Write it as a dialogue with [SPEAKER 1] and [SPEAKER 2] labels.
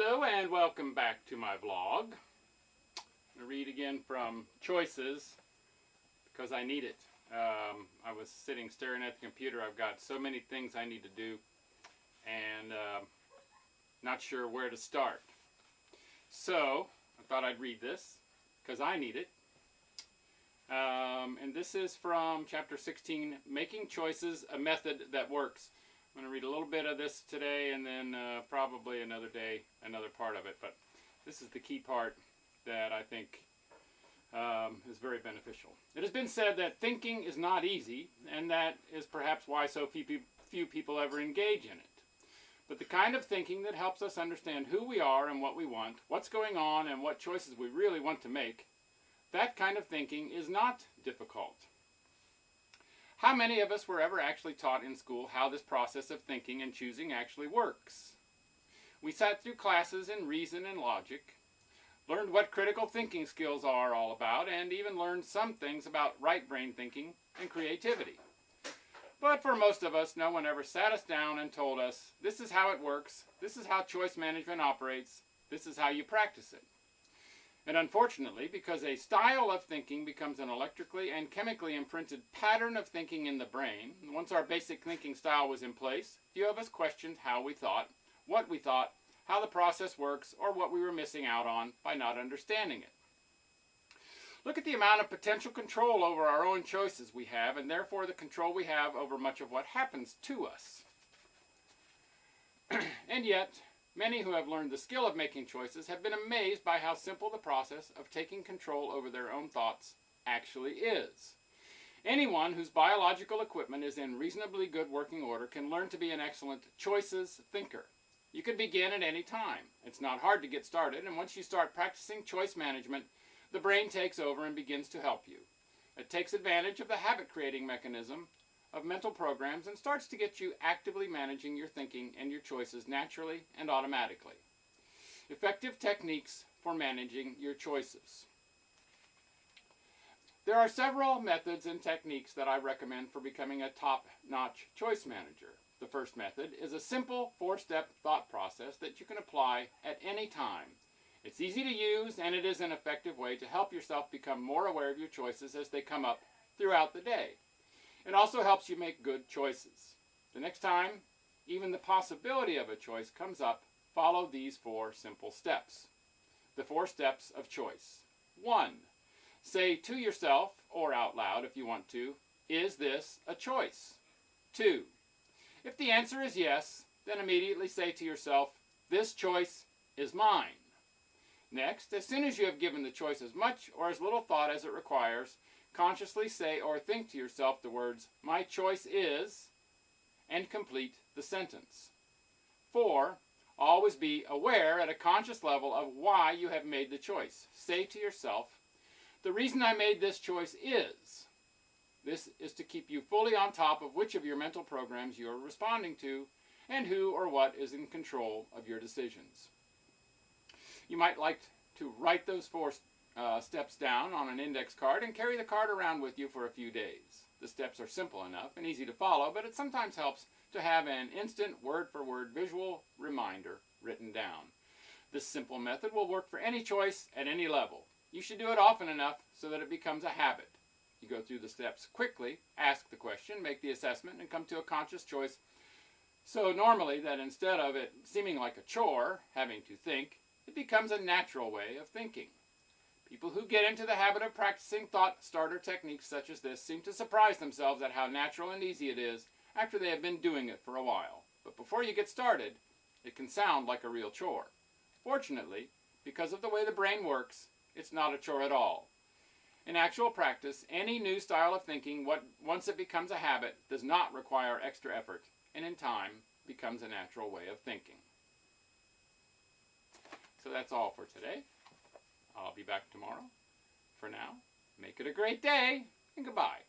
[SPEAKER 1] Hello and welcome back to my vlog. I'm going to read again from Choices because I need it. I was sitting staring at the computer. I've got so many things I need to do and not sure where to start. So I thought I'd read this because I need it. And this is from chapter 16, Making Choices, a Method That Works. I'm going to read a little bit of this today and then probably another day, another part of it. But this is the key part that I think is very beneficial. It has been said that thinking is not easy, and that is perhaps why so few people ever engage in it. But the kind of thinking that helps us understand who we are and what we want, what's going on and what choices we really want to make, that kind of thinking is not difficult. How many of us were ever actually taught in school how this process of thinking and choosing actually works? We sat through classes in reason and logic, learned what critical thinking skills are all about, and even learned some things about right brain thinking and creativity. But for most of us, no one ever sat us down and told us, this is how it works, this is how choice management operates, this is how you practice it. And unfortunately, because a style of thinking becomes an electrically and chemically imprinted pattern of thinking in the brain, once our basic thinking style was in place, few of us questioned how we thought, what we thought, how the process works, or what we were missing out on by not understanding it. Look at the amount of potential control over our own choices we have, and therefore the control we have over much of what happens to us. And yet, many who have learned the skill of making choices have been amazed by how simple the process of taking control over their own thoughts actually is. Anyone whose biological equipment is in reasonably good working order can learn to be an excellent choices thinker. You can begin at any time. It's not hard to get started, and once you start practicing choice management, the brain takes over and begins to help you. It takes advantage of the habit-creating mechanism of mental programs and starts to get you actively managing your thinking and your choices naturally and automatically. Effective techniques for managing your choices. There are several methods and techniques that I recommend for becoming a top-notch choice manager. The first method is a simple 4-step thought process that you can apply at any time. It's easy to use, and it is an effective way to help yourself become more aware of your choices as they come up throughout the day. It also helps you make good choices. The next time even the possibility of a choice comes up, follow these 4 simple steps. The 4 steps of choice. 1. Say to yourself, or out loud if you want to, is this a choice? 2. If the answer is yes, then immediately say to yourself, this choice is mine. Next, as soon as you have given the choice as much or as little thought as it requires, consciously say or think to yourself the words, my choice is, and complete the sentence. 4. Always be aware at a conscious level of why you have made the choice. Say to yourself, the reason I made this choice is. This is to keep you fully on top of which of your mental programs you are responding to and who or what is in control of your decisions. You might like to write those 4 steps down on an index card and carry the card around with you for a few days. The steps are simple enough and easy to follow, but it sometimes helps to have an instant word-for-word visual reminder written down. This simple method will work for any choice at any level. You should do it often enough so that it becomes a habit. You go through the steps quickly, ask the question, make the assessment, and come to a conscious choice. So normally that instead of it seeming like a chore, having to think, it becomes a natural way of thinking. People who get into the habit of practicing thought starter techniques such as this seem to surprise themselves at how natural and easy it is after they have been doing it for a while. But before you get started, it can sound like a real chore. Fortunately, because of the way the brain works, it's not a chore at all. In actual practice, any new style of thinking, once it becomes a habit, does not require extra effort, and in time becomes a natural way of thinking. So that's all for today. I'll be back tomorrow. For now, make it a great day, and goodbye.